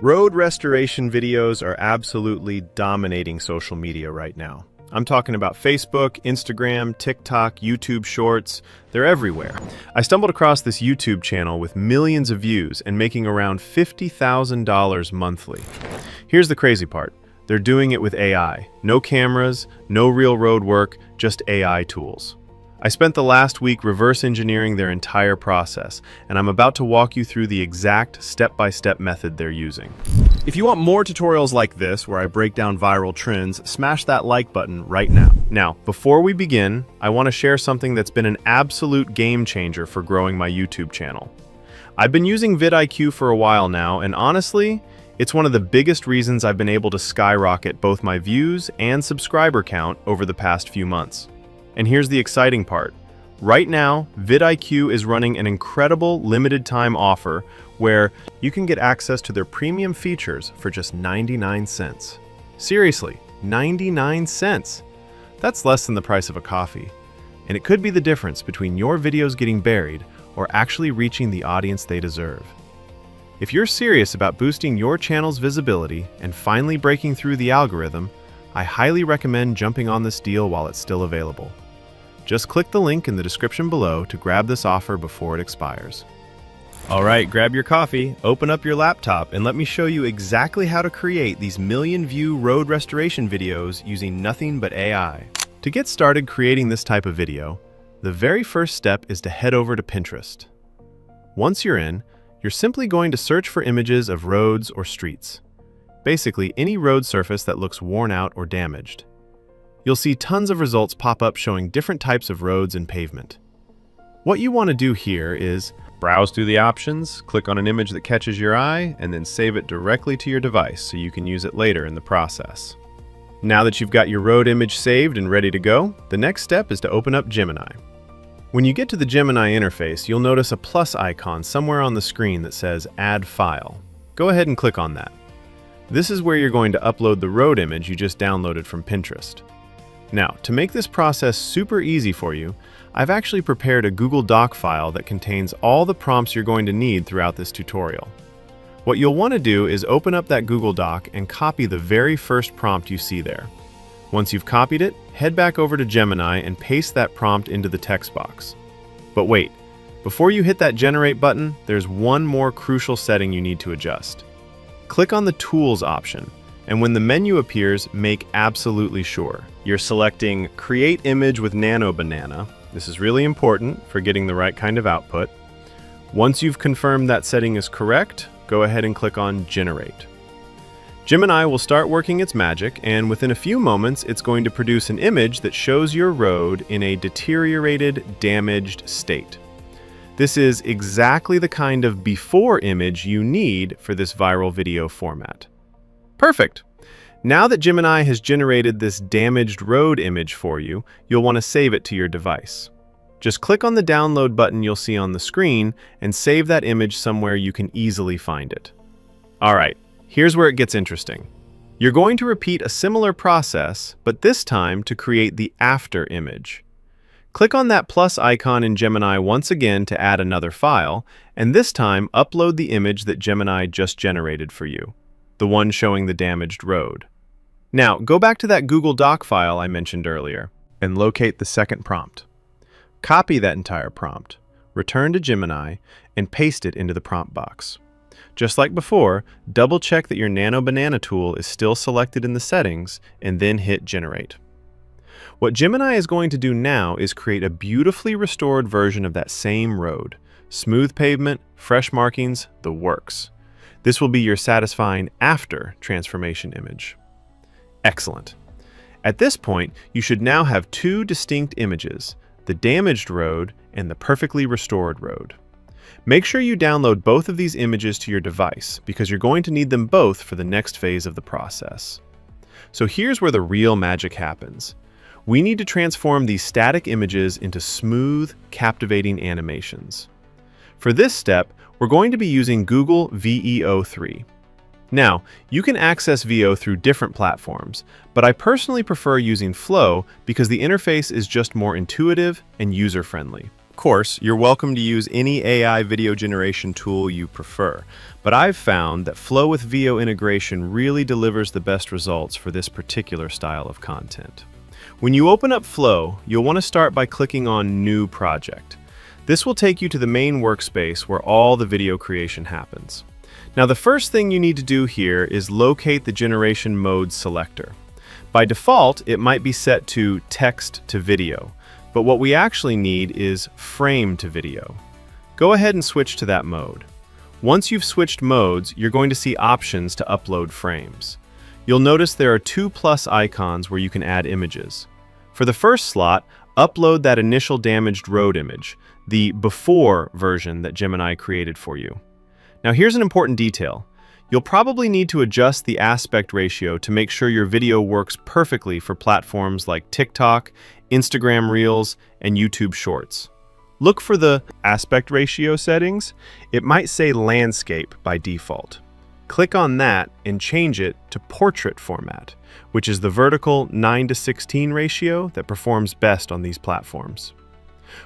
Road restoration videos are absolutely dominating social media right now. I'm talking about Facebook, Instagram, TikTok, YouTube Shorts. They're everywhere. I stumbled across this YouTube channel with millions of views and making around $50,000 monthly. Here's the crazy part. They're doing it with AI. No cameras, no real road work, just AI tools. I spent the last week reverse engineering their entire process, and I'm about to walk you through the exact step-by-step method they're using. If you want more tutorials like this, where I break down viral trends, smash that like button right now. Now, before we begin, I want to share something that's been an absolute game changer for growing my YouTube channel. I've been using VidIQ for a while now, and honestly, it's one of the biggest reasons I've been able to skyrocket both my views and subscriber count over the past few months. And here's the exciting part. Right now, VidIQ is running an incredible limited-time offer where you can get access to their premium features for just 99 cents. Seriously, 99 cents. That's less than the price of a coffee. And it could be the difference between your videos getting buried or actually reaching the audience they deserve. If you're serious about boosting your channel's visibility and finally breaking through the algorithm, I highly recommend jumping on this deal while it's still available. Just click the link in the description below to grab this offer before it expires. All right, grab your coffee, open up your laptop, and let me show you exactly how to create these million-view road restoration videos using nothing but AI. To get started creating this type of video, the very first step is to head over to Pinterest. Once you're in, you're simply going to search for images of roads or streets. Basically, any road surface that looks worn out or damaged. You'll see tons of results pop up showing different types of roads and pavement. What you want to do here is browse through the options, click on an image that catches your eye, and then save it directly to your device so you can use it later in the process. Now that you've got your road image saved and ready to go, the next step is to open up Gemini. When you get to the Gemini interface, you'll notice a plus icon somewhere on the screen that says Add File. Go ahead and click on that. This is where you're going to upload the road image you just downloaded from Pinterest. Now, to make this process super easy for you, I've actually prepared a Google Doc file that contains all the prompts you're going to need throughout this tutorial. What you'll want to do is open up that Google Doc and copy the very first prompt you see there. Once you've copied it, head back over to Gemini and paste that prompt into the text box. But wait, before you hit that Generate button, there's one more crucial setting you need to adjust. Click on the Tools option, and when the menu appears, make absolutely sure you're selecting Create Image with Nano Banana. This is really important for getting the right kind of output. Once you've confirmed that setting is correct, go ahead and click on Generate. Gemini will start working its magic, and within a few moments, it's going to produce an image that shows your road in a deteriorated, damaged state. This is exactly the kind of before image you need for this viral video format. Perfect! Now that Gemini has generated this damaged road image for you, you'll want to save it to your device. Just click on the download button you'll see on the screen and save that image somewhere you can easily find it. Alright, here's where it gets interesting. You're going to repeat a similar process, but this time to create the after image. Click on that plus icon in Gemini once again to add another file, and this time upload the image that Gemini just generated for you, the one showing the damaged road. Now, go back to that Google Doc file I mentioned earlier and locate the second prompt. Copy that entire prompt, return to Gemini, and paste it into the prompt box. Just like before, double-check that your Nano Banana tool is still selected in the settings, and then hit Generate. What Gemini is going to do now is create a beautifully restored version of that same road. Smooth pavement, fresh markings, the works. This will be your satisfying after transformation image. Excellent. At this point, you should now have two distinct images, the damaged road and the perfectly restored road. Make sure you download both of these images to your device because you're going to need them both for the next phase of the process. So here's where the real magic happens. We need to transform these static images into smooth, captivating animations. For this step, we're going to be using Google VEO3. Now, you can access VEO through different platforms, but I personally prefer using Flow because the interface is just more intuitive and user-friendly. course, you're welcome to use any AI video generation tool you prefer, but I've found that Flow with VO integration really delivers the best results for this particular style of content. When you open up Flow, you'll want to start by clicking on New Project. This will take you to the main workspace where all the video creation happens. Now, the first thing you need to do here is locate the generation mode selector. By default, it might be set to text to video, but what we actually need is frame to video. Go ahead and switch to that mode. Once you've switched modes, you're going to see options to upload frames. You'll notice there are two plus icons where you can add images. For the first slot, upload that initial damaged road image, the before version that Gemini created for you. Now here's an important detail. You'll probably need to adjust the aspect ratio to make sure your video works perfectly for platforms like TikTok, Instagram Reels, and YouTube Shorts. Look for the aspect ratio settings. It might say landscape by default. Click on that and change it to portrait format, which is the vertical 9:16 ratio that performs best on these platforms.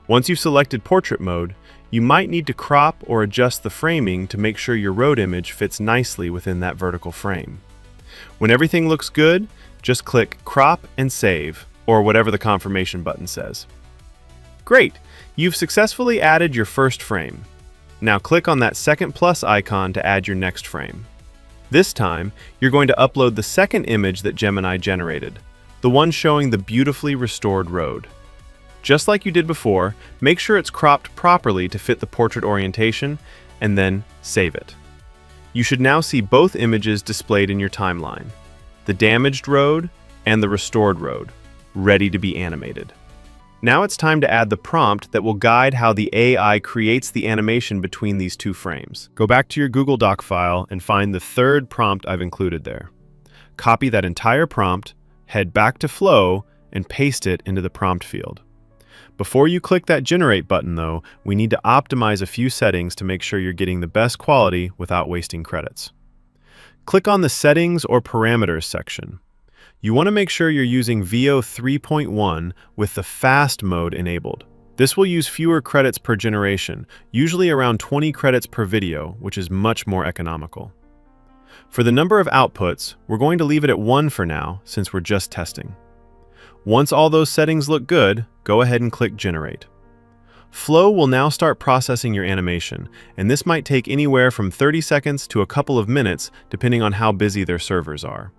Once you've selected portrait mode, you might need to crop or adjust the framing to make sure your road image fits nicely within that vertical frame. When everything looks good, just click Crop and Save, or whatever the confirmation button says. Great! You've successfully added your first frame. Now click on that second plus icon to add your next frame. This time, you're going to upload the second image that Gemini generated, the one showing the beautifully restored road. Just like you did before, make sure it's cropped properly to fit the portrait orientation, and then save it. You should now see both images displayed in your timeline, the damaged road and the restored road, ready to be animated. Now it's time to add the prompt that will guide how the AI creates the animation between these two frames. Go back to your Google Doc file and find the third prompt I've included there. Copy that entire prompt, head back to Flow, and paste it into the prompt field. Before you click that Generate button, though, we need to optimize a few settings to make sure you're getting the best quality without wasting credits. Click on the Settings or Parameters section. You want to make sure you're using VO 3.1 with the Fast mode enabled. This will use fewer credits per generation, usually around 20 credits per video, which is much more economical. For the number of outputs, we're going to leave it at 1 for now, since we're just testing. Once all those settings look good, go ahead and click Generate. Flow will now start processing your animation, and this might take anywhere from 30 seconds to a couple of minutes, depending on how busy their servers are.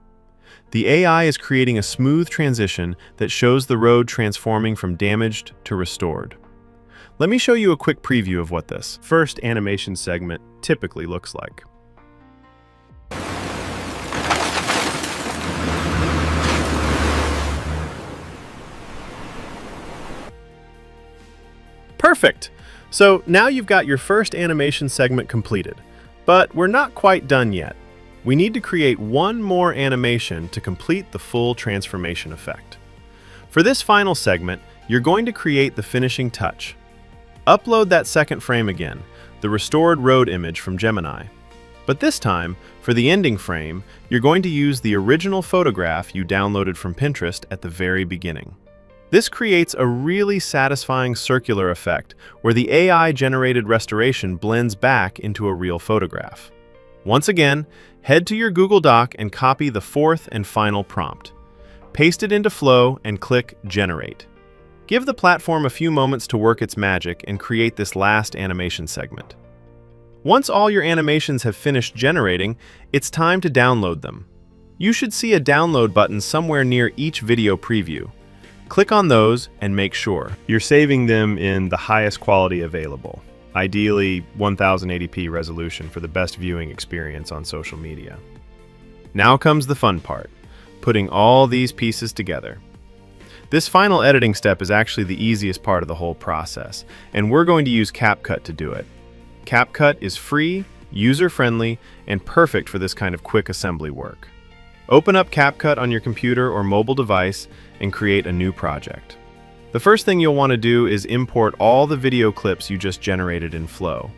The AI is creating a smooth transition that shows the road transforming from damaged to restored. Let me show you a quick preview of what this first animation segment typically looks like. Perfect! So now you've got your first animation segment completed, but we're not quite done yet. We need to create one more animation to complete the full transformation effect. For this final segment, you're going to create the finishing touch. Upload that second frame again, the restored road image from Gemini. But this time, for the ending frame, you're going to use the original photograph you downloaded from Pinterest at the very beginning. This creates a really satisfying circular effect where the AI-generated restoration blends back into a real photograph. Once again, head to your Google Doc and copy the fourth and final prompt. Paste it into Flow and click Generate. Give the platform a few moments to work its magic and create this last animation segment. Once all your animations have finished generating, it's time to download them. You should see a download button somewhere near each video preview. Click on those and make sure you're saving them in the highest quality available, ideally 1080p resolution for the best viewing experience on social media. Now comes the fun part, putting all these pieces together. This final editing step is actually the easiest part of the whole process, and we're going to use CapCut to do it. CapCut is free, user-friendly, and perfect for this kind of quick assembly work. Open up CapCut on your computer or mobile device and create a new project. The first thing you'll want to do is import all the video clips you just generated in Flow.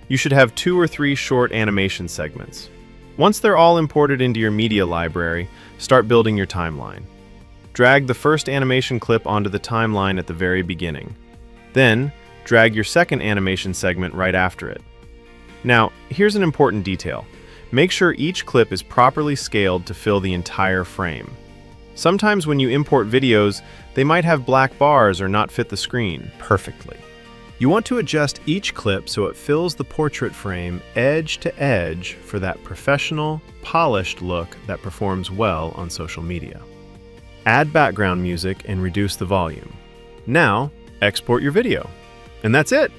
You should have 2 or 3 short animation segments. Once they're all imported into your media library, start building your timeline. Drag the first animation clip onto the timeline at the very beginning. Then, Drag your second animation segment right after it. Now, here's an important detail. Make sure each clip is properly scaled to fill the entire frame. Sometimes when you import videos, they might have black bars or not fit the screen perfectly. You want to adjust each clip so it fills the portrait frame edge to edge for that professional, polished look that performs well on social media. Add background music and reduce the volume. Now, export your video. And that's it!